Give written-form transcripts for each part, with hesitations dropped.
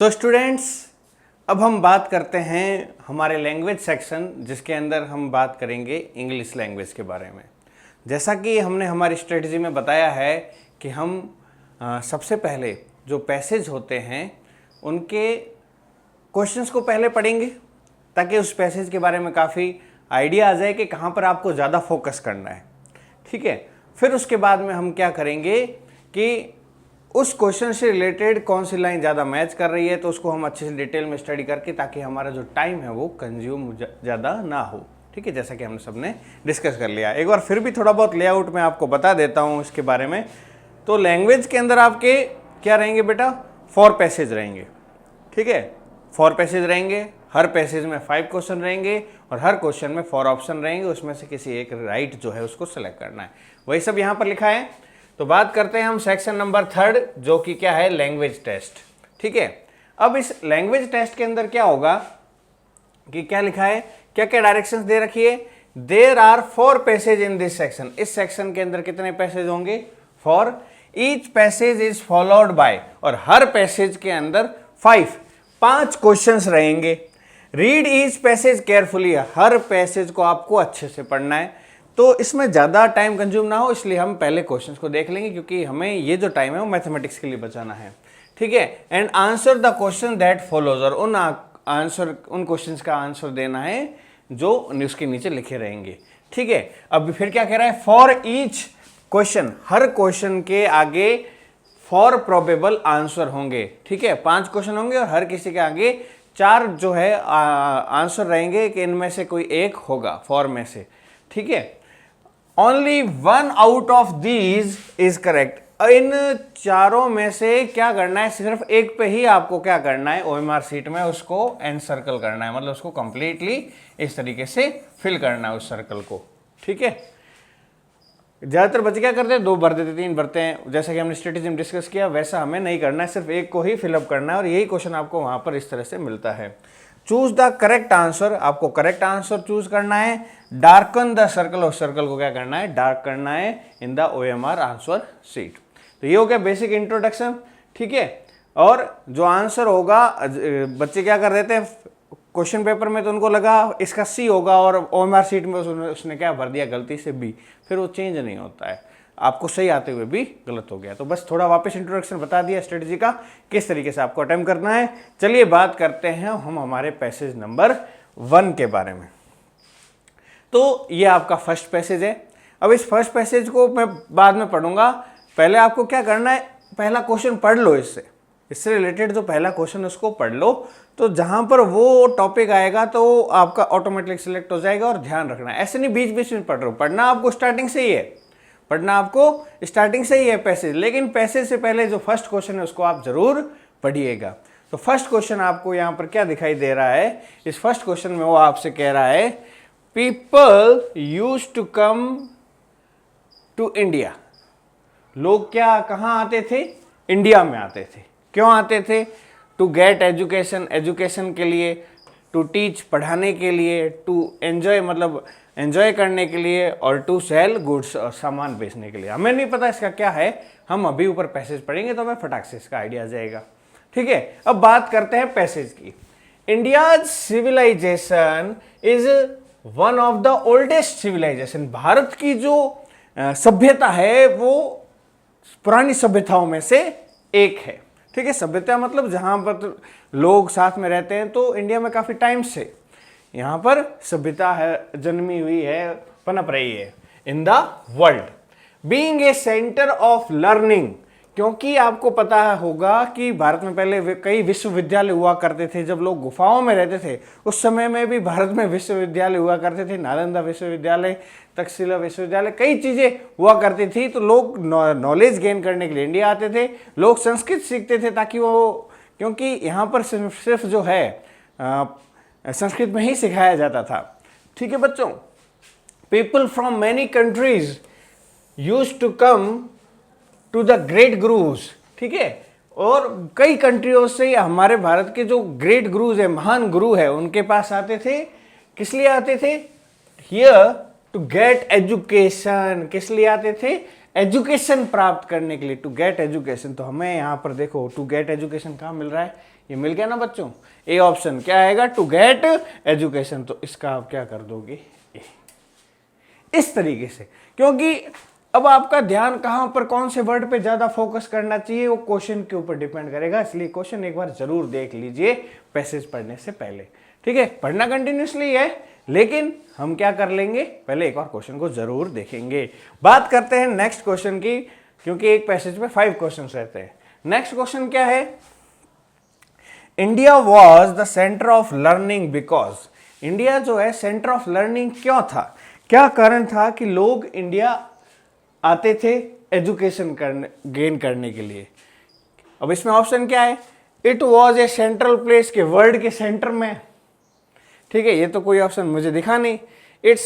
तो स्टूडेंट्स, अब हम बात करते हैं हमारे लैंग्वेज सेक्शन, जिसके अंदर हम बात करेंगे इंग्लिश लैंग्वेज के बारे में। जैसा कि हमने हमारी स्ट्रेटजी में बताया है कि हम सबसे पहले जो पैसेज होते हैं उनके क्वेश्चंस को पहले पढ़ेंगे, ताकि उस पैसेज के बारे में काफ़ी आइडिया आ जाए कि कहाँ पर आपको ज़्यादा फोकस करना है। ठीक है, फिर उसके बाद में हम क्या करेंगे कि उस क्वेश्चन से रिलेटेड कौन सी लाइन ज़्यादा मैच कर रही है, तो उसको हम अच्छे से डिटेल में स्टडी करके, ताकि हमारा जो टाइम है वो कंज्यूम ज़्यादा ना हो। ठीक है, जैसा कि हमने सबने डिस्कस कर लिया। एक बार फिर भी थोड़ा बहुत लेआउट में आपको बता देता हूँ इसके बारे में। तो लैंग्वेज के अंदर आपके क्या रहेंगे बेटा? 4 पैसेज रहेंगे। ठीक है, 4 पैसेज रहेंगे। हर पैसेज में 5 क्वेश्चन रहेंगे और हर क्वेश्चन में 4 ऑप्शन रहेंगे। उसमें से किसी एक राइट जो है उसको सेलेक्ट करना है। वही सब यहाँ पर लिखा है। तो बात करते हैं हम सेक्शन नंबर 3, जो कि क्या है? Language test. ठीक है, अब इस लैंग्वेज टेस्ट के अंदर क्या होगा कि क्या लिखा है, क्या क्या डायरेक्शंस दे रखी है? There are 4 passage in this section. इस सेक्शन के अंदर कितने पैसेज होंगे? 4। Each passage is followed by, और हर पैसेज के अंदर 5 क्वेश्चंस रहेंगे। रीड ईच पैसेज केयरफुली, हर पैसेज को आपको अच्छे से पढ़ना है। तो इसमें ज़्यादा टाइम कंज्यूम ना हो, इसलिए हम पहले क्वेश्चंस को देख लेंगे, क्योंकि हमें ये जो टाइम है वो मैथमेटिक्स के लिए बचाना है। ठीक है, and answer the question that follows, और उन क्वेश्चंस का आंसर देना है जो उसके नीचे लिखे रहेंगे। ठीक है, अब फिर क्या कह रहा है? For each question, her question के आगे 4 प्रोबेबल आंसर होंगे। ठीक है, 5 क्वेश्चन होंगे और हर किसी के आगे 4 जो है आंसर रहेंगे कि इनमें से कोई एक होगा 4 में से। ठीक है, only 1 out of these is correct. इन चारों में से क्या करना है? सिर्फ एक पे ही आपको क्या करना है? OMR शीट में उसको एंड सर्कल करना है, मतलब उसको कंप्लीटली इस तरीके से फिल करना है उस सर्कल को। ठीक है, ज्यादातर बच्चे क्या करते हैं? 2 भर देते, 3 भरते हैं। जैसा कि हमने स्ट्रेटेजी में डिस्कस किया, वैसा हमें नहीं करना है, सिर्फ एक को ही फिलअप करना है, और यही क्वेश्चन आपको वहां पर इस तरह से मिलता है। चूज द करेक्ट आंसर, आपको करेक्ट आंसर चूज करना है। डार्कन द सर्कल, और सर्कल को क्या करना है? डार्क करना है in the OMR answer sheet. तो ये हो गया बेसिक इंट्रोडक्शन। ठीक है, और जो आंसर होगा, बच्चे क्या कर देते हैं क्वेश्चन पेपर में, तो उनको लगा इसका C होगा, और OMR शीट में उसने क्या भर दिया? गलती से B। फिर वो चेंज नहीं होता है, आपको सही आते हुए भी गलत हो गया। तो बस थोड़ा वापस इंट्रोडक्शन बता दिया स्ट्रेटजी का, किस तरीके से आपको अटेम्प्ट करना है। चलिए बात करते हैं हम हमारे पैसेज नंबर 1 के बारे में। तो ये आपका फर्स्ट पैसेज है। अब इस फर्स्ट पैसेज को मैं बाद में पढ़ूंगा, पहले आपको क्या करना है? पहला क्वेश्चन पढ़ लो, इससे रिलेटेड जो पहला क्वेश्चन उसको पढ़ लो। तो जहां पर वो टॉपिक आएगा तो आपका ऑटोमेटिक सिलेक्ट हो जाएगा। और ध्यान रखना, ऐसे नहीं बीच बीच में पढ़ रहे हो, पढ़ना आपको स्टार्टिंग से ही है, पढ़ना आपको स्टार्टिंग से ही है पैसेज। लेकिन पैसेज से पहले जो फर्स्ट क्वेश्चन है उसको आप जरूर पढ़िएगा। तो फर्स्ट क्वेश्चन आपको यहाँ पर क्या दिखाई दे रहा है? इस फर्स्ट क्वेश्चन में वो आपसे कह रहा है, people use to come to India. लोग क्या कहाँ आते थे? इंडिया में आते थे। क्यों आते थे? टू गेट एजुकेशन, एजुकेशन के लिए, टू टीच, पढ़ाने के लिए, टू एंजॉय, मतलब एंजॉय करने के लिए, और टू सेल गुड्स, और सामान बेचने के लिए। हमें नहीं पता इसका क्या है, हम अभी ऊपर पैसेज पढ़ेंगे तो हमें फटाक से इसका आइडिया आ जाएगा। ठीक है, अब बात करते हैं पैसेज की। India's civilization is one of the oldest civilization. Bharat की जो सभ्यता है वो पुरानी सभ्यताओं में से एक है। ठीक है, सभ्यता मतलब जहां पर लोग साथ में रहते हैं। तो इंडिया में काफी टाइम से यहाँ पर सभ्यता है, जन्मी हुई है, पनप रही है in the world. Being a centre of learning, क्योंकि आपको पता होगा कि भारत में पहले कई विश्वविद्यालय हुआ करते थे। जब लोग गुफाओं में रहते थे उस समय में भी भारत में विश्वविद्यालय हुआ करते थे। नालंदा विश्वविद्यालय, तक्षशिला विश्वविद्यालय, कई चीजें हुआ करती थी। तो लोग नॉलेज गेन करने के लिए इंडिया आते थे। लोग संस्कृत सीखते थे ताकि वो, क्योंकि यहाँ पर सिर्फ जो है संस्कृत में ही सिखाया जाता था। ठीक है बच्चों, people from many countries used to come to the great gurus. ठीक है, और कई कंट्रियों से हमारे भारत के जो ग्रेट गुरुज है, महान गुरु है, उनके पास आते थे। किस लिए आते थे? Here to get education. किस लिए आते थे? एजुकेशन प्राप्त करने के लिए, टू गेट एजुकेशन। तो हमें यहाँ पर देखो टू गेट एजुकेशन कहाँ मिल रहा है? ये मिल गया ना बच्चों, ए ऑप्शन क्या आएगा, टू गेट एजुकेशन। तो इसका आप क्या कर दोगे, ए। इस तरीके से, क्योंकि अब आपका ध्यान कहां पर, कौन से वर्ड पे ज्यादा फोकस करना चाहिए, वो क्वेश्चन के ऊपर डिपेंड करेगा। इसलिए क्वेश्चन एक बार जरूर देख लीजिए पैसेज पढ़ने से पहले, ठीक है। पढ़ना कंटिन्यूसली है, लेकिन हम क्या कर लेंगे, पहले एक बार क्वेश्चन को जरूर देखेंगे। बात करते हैं नेक्स्ट क्वेश्चन की, क्योंकि एक पैसेज में 5 क्वेश्चन रहते हैं। नेक्स्ट क्वेश्चन क्या है, India was the centre of learning because, India जो है सेंटर ऑफ लर्निंग क्यों था, क्या कारण था कि लोग इंडिया आते थे एजुकेशन करने, गेन करने के लिए। अब इसमें ऑप्शन क्या है, it was a central place, के वर्ल्ड के सेंटर में, ठीक है, ये तो कोई ऑप्शन मुझे दिखा नहीं। Its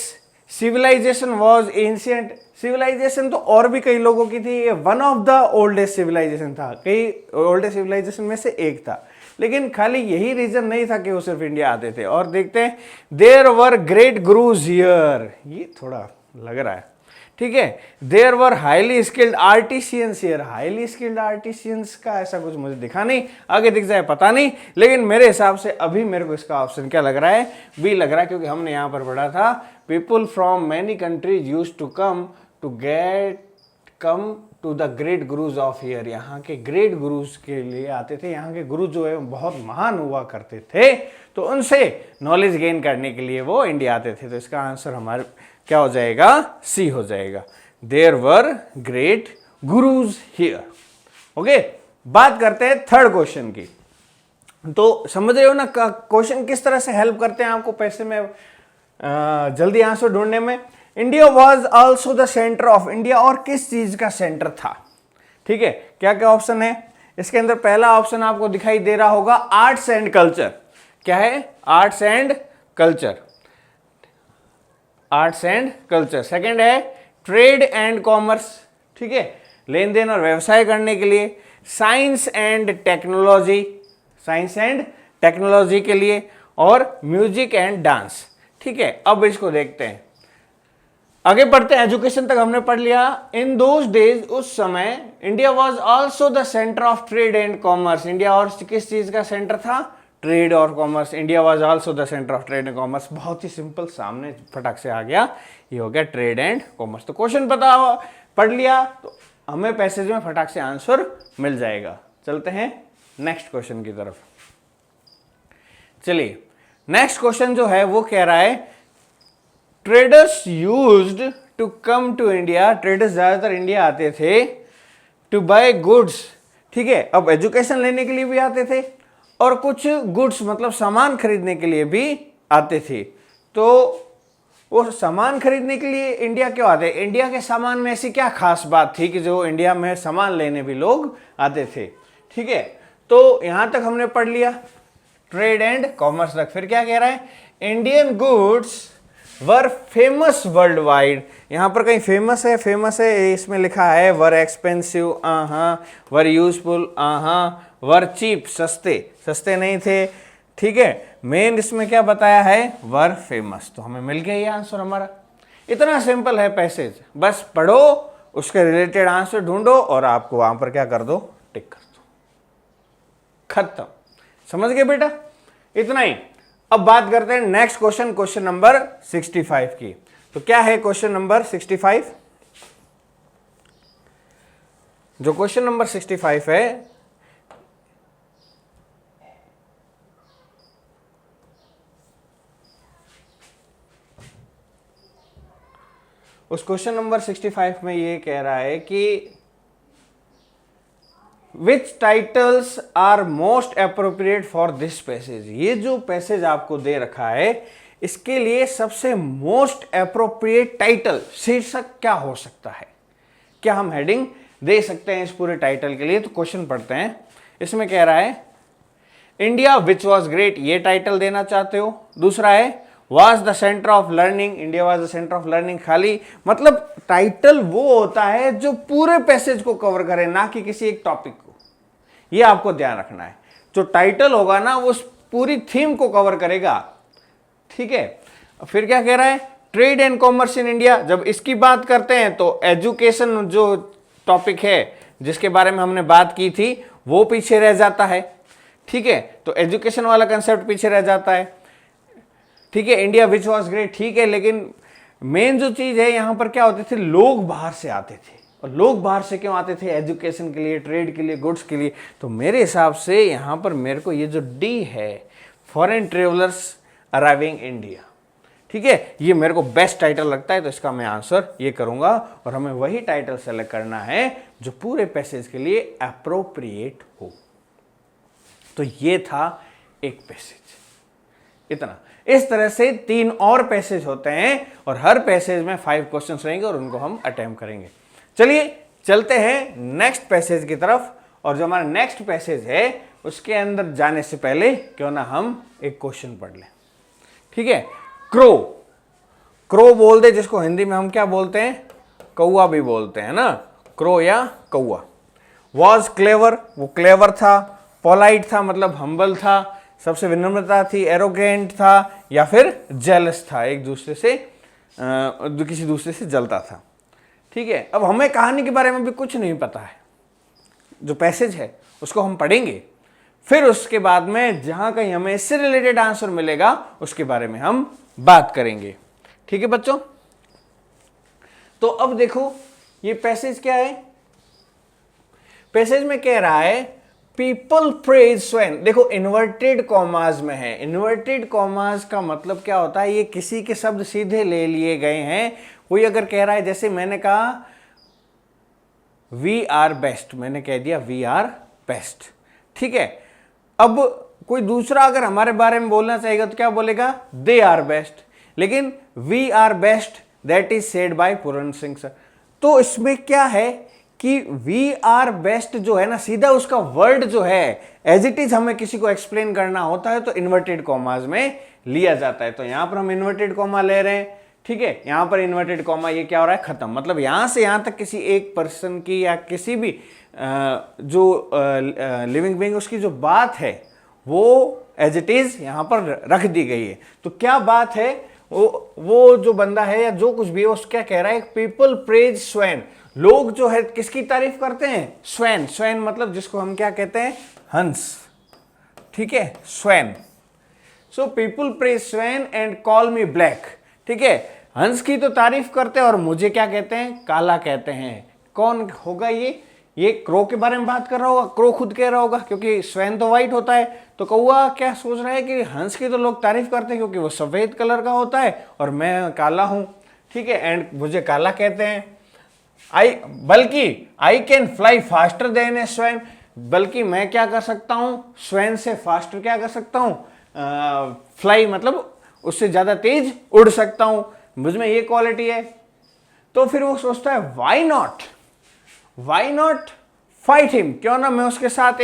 civilization was ancient, civilization तो और भी कई लोगों की थी, ये one of the oldest civilization था, कई ओल्डेस्ट सिविलाइजेशन में से एक था, लेकिन खाली यही रीजन नहीं था कि वो सिर्फ इंडिया आते थे। और देखते हैं, there were great gurus here, ये थोड़ा लग रहा है, ठीक है। There were highly skilled artisans here, highly skilled artisans का ऐसा कुछ मुझे दिखा नहीं, आगे दिख जाए पता नहीं, लेकिन मेरे हिसाब से अभी मेरे को इसका ऑप्शन क्या लग रहा है, बी लग रहा है, क्योंकि हमने यहां पर पढ़ा था people from many countries used to come to the great gurus of here, यहाँ के ग्रेट गुरुज के लिए आते थे, यहाँ के गुरु जो है बहुत महान हुआ करते थे, तो उनसे नॉलेज गेन करने के लिए वो इंडिया आते थे। तो इसका आंसर हमारे क्या हो जाएगा, सी हो जाएगा, there were great gurus here. Okay, बात करते हैं थर्ड क्वेश्चन की। तो समझ रहे हो ना क्वेश्चन किस तरह से हेल्प करते हैं आपको पैसे में जल्दी आंसर ढूंढने में। India was also the centre of, India और किस चीज का सेंटर था, ठीक है। क्या क्या ऑप्शन है इसके अंदर, पहला ऑप्शन आपको दिखाई दे रहा होगा आर्ट्स एंड कल्चर, क्या है, arts and culture, arts and culture. Second है ट्रेड एंड कॉमर्स, ठीक है, लेन देन और व्यवसाय करने के लिए। Science and technology, science and technology के लिए, और म्यूजिक एंड डांस, ठीक है। अब इसको देखते हैं, आगे बढ़ते हैं, एजुकेशन तक हमने पढ़ लिया। इन दोज डेज, उस समय, India was also the centre of trade and commerce, India और किस चीज का सेंटर था, ट्रेड और commerce. India was also the centre of trade and commerce, बहुत ही सिंपल, सामने फटाक से आ गया, ये हो गया ट्रेड एंड कॉमर्स। तो क्वेश्चन पता पढ़ लिया तो हमें पैसेज में फटाक से आंसर मिल जाएगा। चलते हैं नेक्स्ट क्वेश्चन की तरफ। चलिए, नेक्स्ट क्वेश्चन जो है वो कह रहा है, traders used to come to India, traders ज्यादातर इंडिया आते थे, टू बाय गुड्स, ठीक है। अब एजुकेशन लेने के लिए भी आते थे, और कुछ गुड्स मतलब सामान खरीदने के लिए भी आते थे। तो वो सामान खरीदने के लिए इंडिया क्यों आते, इंडिया के सामान में ऐसी क्या खास बात थी कि जो इंडिया में सामान लेने भी लोग आते थे, ठीक है। तो यहां तक हमने पढ़ लिया ट्रेड एंड कॉमर्स तक। फिर क्या कह रहा है, Indian goods were famous world wide, यहां पर कहीं फेमस है, फेमस है इसमें लिखा है, वर एक्सपेंसिव, वर यूजफुल, वर चीप, सस्ते, सस्ते नहीं थे, ठीक है। मेन इसमें क्या बताया है, वर फेमस, तो हमें मिल गया ये आंसर हमारा। इतना सिंपल है पैसेज, बस पढ़ो, उसके रिलेटेड आंसर ढूंढो और आपको वहां पर क्या कर दो, टिक कर दो, खत्म। समझ गए बेटा, इतना ही। अब बात करते हैं नेक्स्ट क्वेश्चन, क्वेश्चन नंबर 65 की। तो क्या है क्वेश्चन नंबर 65, जो क्वेश्चन नंबर 65 है, उस क्वेश्चन नंबर 65 में ये कह रहा है कि which titles are most appropriate for this passage, ये जो पैसेज आपको दे रखा है इसके लिए सबसे मोस्ट अप्रोप्रिएट टाइटल, शीर्षक क्या हो सकता है, क्या हम हेडिंग दे सकते हैं इस पूरे टाइटल के लिए। तो क्वेश्चन पढ़ते हैं, इसमें कह रहा है इंडिया विच वॉज ग्रेट, ये टाइटल देना चाहते हो। दूसरा है was the centre of learning, India was the centre of learning, खाली मतलब टाइटल वो होता है जो पूरे पैसेज को कवर करे, ना कि किसी एक टॉपिक को, ये आपको ध्यान रखना है। जो टाइटल होगा ना वो उस पूरी थीम को कवर करेगा, ठीक है। फिर क्या कह रहा है, trade and commerce in India, जब इसकी बात करते हैं तो एजुकेशन जो टॉपिक है जिसके बारे में हमने बात की थी वो पीछे रह जाता है, ठीक है, तो एजुकेशन वाला कंसेप्ट पीछे रह जाता है। ठीक है, इंडिया विच वॉज ग्रेट, ठीक है, लेकिन मेन जो चीज है यहाँ पर क्या होते थे, लोग बाहर से आते थे। और लोग बाहर से क्यों आते थे? एजुकेशन के लिए, ट्रेड के लिए, गुड्स के लिए। तो मेरे हिसाब से यहाँ पर मेरे को ये जो डी है, फॉरेन ट्रेवलर्स अराइविंग इंडिया, ठीक है, ये मेरे को बेस्ट टाइटल लगता है, तो इसका मैं आंसर ये करूंगा। और हमें वही टाइटल सेलेक्ट करना है जो पूरे पैसेज के लिए अप्रोप्रिएट हो। तो ये था एक पैसेज, इतना। इस तरह से 3 और पैसेज होते हैं और हर पैसेज में 5 क्वेश्चंस रहेंगे और उनको हम अटेम्प्ट करेंगे। चलिए चलते हैं नेक्स्ट पैसेज की तरफ। और जो हमारा नेक्स्ट पैसेज है उसके अंदर जाने से पहले क्यों ना हम एक क्वेश्चन पढ़ लें, ठीक है। क्रो, क्रो बोल दे, जिसको हिंदी में हम क्या बोलते हैं, कौआ भी बोलते हैं ना, क्रो या कौआ। वॉज क्लेवर, वो क्लेवर था। पोलाइट था, मतलब हम्बल था, सबसे विनम्रता थी। एरोगेंट था, या फिर जेलस था, एक दूसरे से किसी दूसरे से जलता था, ठीक है। अब हमें कहानी के बारे में भी कुछ नहीं पता है, जो पैसेज है उसको हम पढ़ेंगे, फिर उसके बाद में जहां कहीं हमें इससे रिलेटेड आंसर मिलेगा उसके बारे में हम बात करेंगे, ठीक है बच्चों। तो अब देखो ये पैसेज क्या है, पैसेज में कह रहा है पीपल प्रेज स्वैन। देखो इन्वर्टेड कॉमाज में है, इन्वर्टेड कॉमाज का मतलब क्या होता है, ये किसी के शब्द सीधे ले लिए गए हैं। कोई अगर कह रहा है, जैसे मैंने कहा वी आर बेस्ट, मैंने कह दिया वी आर बेस्ट, ठीक है। अब कोई दूसरा अगर हमारे बारे में बोलना चाहेगा तो क्या बोलेगा, दे आर बेस्ट। लेकिन we are best that is said by Puran Singh sir. तो इसमें क्या है कि वी आर बेस्ट जो है ना, सीधा उसका वर्ड जो है एज इट इज हमें किसी को एक्सप्लेन करना होता है तो इन्वर्टेड कॉमाज में लिया जाता है। तो यहां पर हम इन्वर्टेड कॉमा ले रहे हैं, ठीक है। यहां पर इन्वर्टेड कॉमा, ये क्या हो रहा है, खत्म। मतलब यहां से यहां तक किसी एक पर्सन की या किसी भी जो लिविंग बीइंग, उसकी जो बात है वो एज इट इज यहां पर रख दी गई है। तो क्या बात है, वो जो बंदा है या जो कुछ भी है, उस क्या कह रहा है, पीपल प्रेज स्वैन। लोग जो है किसकी तारीफ करते हैं, स्वैन। स्वैन मतलब जिसको हम क्या कहते हैं, हंस, ठीक है, swan. So people praise swan and call me black, ठीक है। हंस की तो तारीफ करते हैं और मुझे क्या कहते हैं, काला कहते हैं। कौन होगा ये क्रो के बारे में बात कर रहा होगा, क्रो खुद कह रहा होगा, क्योंकि स्वैन तो व्हाइट होता है। तो कौआ क्या सोच रहा है कि हंस की तो लोग तारीफ करते हैं क्योंकि वो सफेद कलर का होता है और मैं काला हूं, ठीक है, एंड मुझे काला कहते हैं। बल्कि I can fly faster than A swan, बल्कि मैं क्या कर सकता हूं, स्वैन से फास्टर क्या कर सकता हूं, फ्लाई मतलब उससे ज्यादा तेज उड़ सकता हूं, मुझमें ये क्वालिटी है। तो फिर वो सोचता है वाई नॉट फाइट हिम, क्यों ना मैं उसके साथ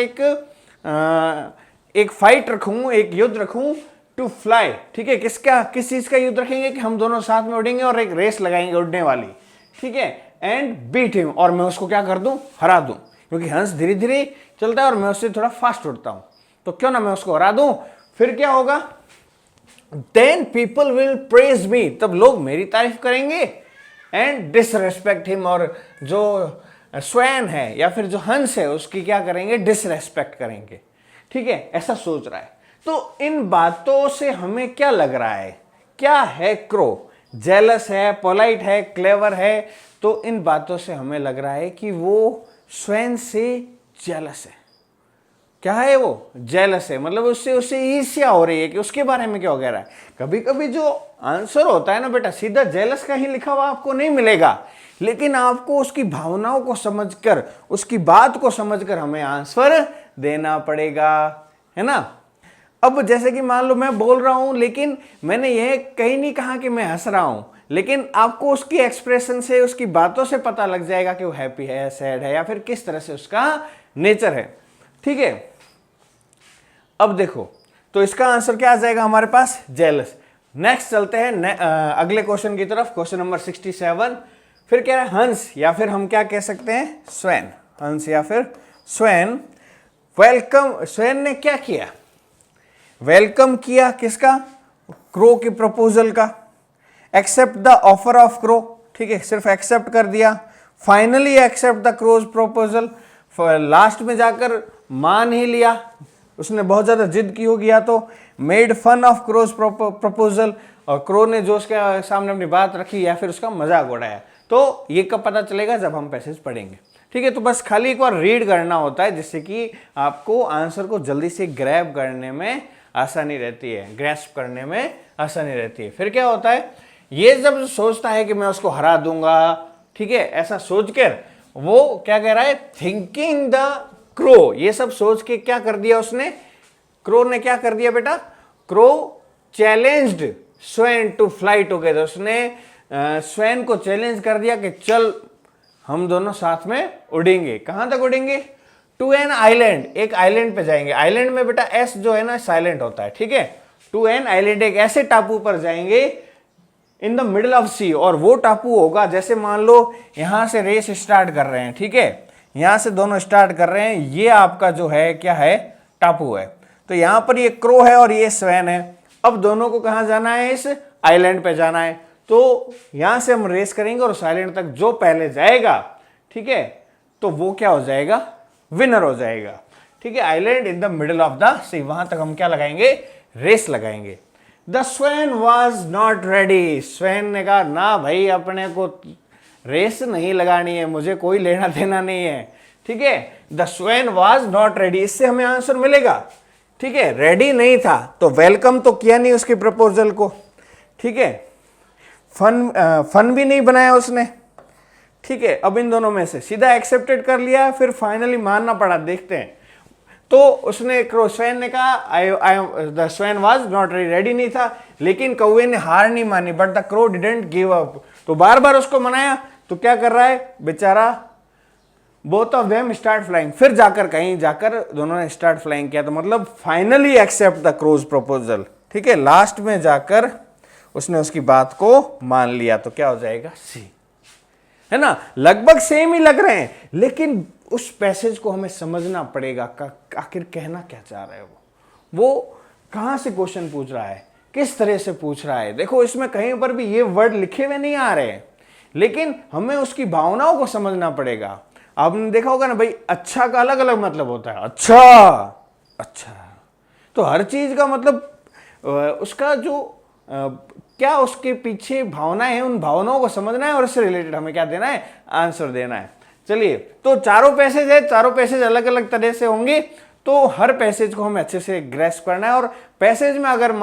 एक फाइट रखूं, एक युद्ध रखूं, टू फ्लाई, ठीक है। किस चीज का युद्ध रखेंगे कि हम दोनों साथ में उड़ेंगे और एक रेस लगाएंगे उड़ने वाली, ठीक है, एंड बीट हिम, और मैं उसको क्या कर दूं, हरा दूं, क्योंकि हंस धीरे धीरे चलता है और मैं उससे थोड़ा फास्ट उड़ता हूं, तो क्यों ना मैं उसको हरा दूं। फिर क्या होगा, then people will praise me, तब लोग मेरी तारीफ करेंगे, एंड डिसरेस्पेक्ट हिम, और जो स्वैन है या फिर जो हंस है उसकी क्या करेंगे, डिसरेस्पेक्ट करेंगे, ठीक है, ऐसा सोच रहा है। तो इन बातों से हमें क्या लग रहा है, क्या है क्रो, जेलस है, पोलाइट है, क्लेवर है। तो इन बातों से हमें लग रहा है कि वो स्वैन से जेलस है। क्या है वो, जेलस है, मतलब उससे ईर्ष्या हो रही है कि उसके बारे में क्या हो रहा है। कभी कभी जो आंसर होता है ना बेटा, सीधा जेलस का ही लिखा हुआ आपको नहीं मिलेगा, लेकिन आपको उसकी भावनाओं को समझकर, उसकी बात को समझकर हमें आंसर देना पड़ेगा, है ना। अब जैसे कि मान लो मैं बोल रहा हूं, लेकिन मैंने यह कहीं नहीं कहा कि मैं हंस रहा हूं, लेकिन आपको उसकी एक्सप्रेशन से, उसकी बातों से पता लग जाएगा कि वो हैप्पी है, सैड है, या फिर किस तरह से उसका नेचर है, ठीक है। अब देखो, तो इसका आंसर क्या आ जाएगा हमारे पास, जेलस। नेक्स्ट चलते हैं अगले क्वेश्चन की तरफ, क्वेश्चन नंबर 67। फिर क्या है, हंस, या फिर हम क्या कह सकते हैं, स्वैन। हंस या फिर स्वैन वेलकम, स्वैन ने क्या किया, वेलकम किया किसका, क्रो के प्रपोजल का। Accept the offer of crow, ठीक है, सिर्फ एक्सेप्ट कर दिया। Finally accept the crow's proposal, last में जाकर मान ही लिया, उसने बहुत ज्यादा जिद की होगी, या तो made fun of crow's proposal, और क्रो ने जो उसके सामने अपनी बात रखी, या फिर उसका मजाक उड़ाया। तो ये कब पता चलेगा? जब हम पैसेज पढ़ेंगे। ठीक है, तो बस खाली एक बार रीड करना होता है, जिससे कि आपको आंसर को जल्दी से ग्रैब करने में आसानी रहती है, ग्रैस्प करने में आसानी रहती है। फिर क्या होता है, ये जब सोचता है कि मैं उसको हरा दूंगा, ठीक है, ऐसा सोचकर वो क्या कह रहा है, थिंकिंग द क्रो, ये सब सोच के क्या कर दिया उसने, क्रो ने क्या कर दिया बेटा, crow challenged swan to fly together, उसने स्वेन को चैलेंज कर दिया कि चल हम दोनों साथ में उड़ेंगे। कहां तक उड़ेंगे? टू एन आइलैंड, एक आइलैंड पे जाएंगे। आइलैंड में बेटा एस जो है ना साइलेंट होता है, ठीक है। टू एन आइलैंड, एक ऐसे टापू पर जाएंगे इन द मिडल ऑफ सी, और वो टापू होगा, जैसे मान लो यहां से रेस स्टार्ट कर रहे हैं, ठीक है, यहां से दोनों स्टार्ट कर रहे हैं, ये आपका जो है क्या है, टापू है। तो यहां पर ये क्रो है और ये स्वेन है। अब दोनों को कहां जाना है? इस आइलैंड पे जाना है। तो यहां से हम रेस करेंगे और उस आइलैंड तक जो पहले जाएगा, ठीक है, तो वो क्या हो जाएगा, विनर हो जाएगा। ठीक है, island in the middle of the sea, वहां तक हम क्या लगाएंगे, रेस लगाएंगे। The swan was not ready, swan ने कहा ना भाई, अपने को रेस नहीं लगानी है, मुझे कोई लेना देना नहीं है। ठीक है, the swan was not ready, इससे हमें आंसर मिलेगा। ठीक है, रेडी नहीं था तो वेलकम तो किया नहीं उसके प्रपोजल को। ठीक है, फन भी नहीं बनाया उसने। ठीक है, अब इन दोनों में से सीधा एक्सेप्टेड कर लिया, फिर फाइनली मानना पड़ा। देखते हैं, तो उसने स्वेन ने कहा the Sven was not ready, नहीं था, लेकिन कौवे ने हार नहीं मानी, but the crow didn't give up, तो बार बार उसको मनाया। तो क्या कर रहा है बेचारा, both of them start flying, फिर जाकर कहीं जाकर दोनों ने स्टार्ट फ्लाइंग किया, तो मतलब finally accept the crow's proposal. ठीक है, लास्ट में जाकर उसने उसकी बात को मान लिया, तो क्या हो जाएगा, सी, है ना। लगभग सेम ही लग रहे हैं, लेकिन उस पैसेज को हमें समझना पड़ेगा, आखिर कहना क्या चाह रहा है वो कहां से क्वेश्चन पूछ रहा है, किस तरह से पूछ रहा है। देखो, इसमें कहीं पर भी ये वर्ड लिखे हुए नहीं आ रहे हैं, लेकिन हमें उसकी भावनाओं को समझना पड़ेगा। आपने देखा होगा ना भाई, अच्छा का अलग अलग मतलब होता है। अच्छा, अच्छा, तो हर चीज का मतलब उसका जो क्या उसके पीछे भावनाएं हैं, उन भावनाओं को समझना है और उससे रिलेटेड हमें क्या देना है, आंसर देना है। चलिए, तो चारों पैसेज है, चारों पैसेज अलग अलग तरह से होंगे, तो हर पैसेज को हमें अच्छे से ग्रेस्प करना है। और पैसेज में अगर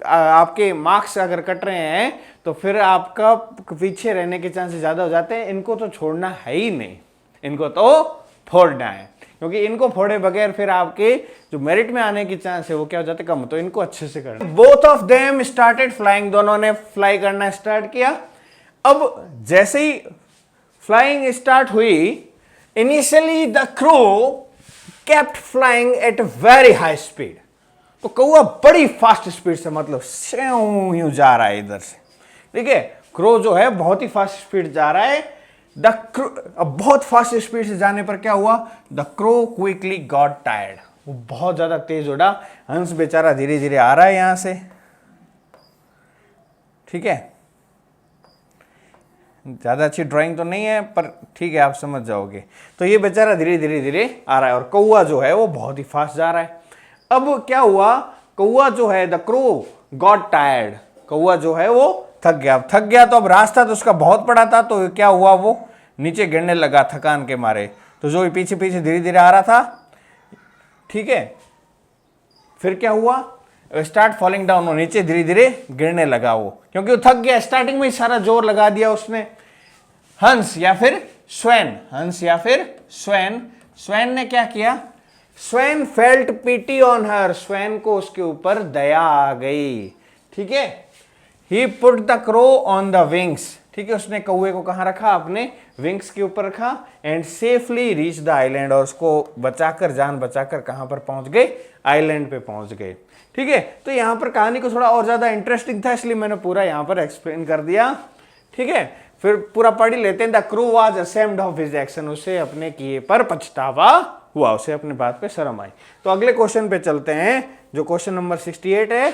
आपके मार्क्स अगर कट रहे हैं, तो फिर आपका पीछे रहने के चांसेस ज्यादा हो जाते हैं। इनको तो छोड़ना है ही नहीं, इनको तो फोड़ना है, क्योंकि इनको फोड़े बगैर फिर आपके जो मेरिट में आने की चांस है वो क्या हो जाते, कम। तो इनको अच्छे से करना। Both of them started flying, दोनों ने फ्लाई करना स्टार्ट किया। अब जैसे ही फ्लाइंग स्टार्ट हुई, initially the crow kept flying at very high speed, तो कौवा बड़ी फास्ट स्पीड से, मतलब यूं जा रहा है इधर से। ठीक है, क्रो जो है बहुत ही फास्ट स्पीड जा रहा है। अब बहुत फास्ट स्पीड से जाने पर क्या हुआ, the crow quickly got tired, वो बहुत ज्यादा तेज उड़ा। हंस बेचारा धीरे धीरे आ रहा है यहां से। ठीक है, ज्यादा अच्छी ड्राइंग तो नहीं है, पर ठीक है, आप समझ जाओगे। तो ये बेचारा धीरे धीरे धीरे आ रहा है, और कौवा जो है वो बहुत ही फास्ट जा रहा है। अब क्या हुआ, कौवा जो है, द क्रो गॉट टायर्ड, कौवा जो है वो थक गया। तो अब रास्ता तो उसका बहुत बड़ा था, तो क्या हुआ, वो नीचे गिरने लगा थकान के मारे। तो जो पीछे पीछे धीरे धीरे आ रहा था, ठीक है, फिर क्या हुआ, स्टार्ट फॉलिंग डाउन, नीचे धीरे धीरे गिरने लगा वो, क्योंकि वो थक गया। स्टार्टिंग में ही सारा जोर लगा दिया उसने। हंस या फिर स्वेन, हंस या फिर स्वेन, स्वेन ने क्या किया, swan felt pity on her, swan को उसके ऊपर दया आ गई। ठीक है, he put the crow on the wings, ठीक है, उसने कौवे को कहां रखा, अपने विंग्स के ऊपर रखा। And safely reach the island, और उसको बचाकर, जान बचाकर कहां पर पहुंच गए, आइलैंड पे पहुंच गए। ठीक है, तो यहां पर कहानी को थोड़ा और ज्यादा इंटरेस्टिंग था, इसलिए मैंने पूरा यहां पर एक्सप्लेन कर दिया। ठीक है, फिर पूरा पढ़ ही लेते हैं। The crow was ashamed of his action, उसे अपने किए पर पछतावा हुआ, उसे अपने बात पे शर्म आई। तो अगले क्वेश्चन पे चलते हैं, जो क्वेश्चन नंबर 68 है।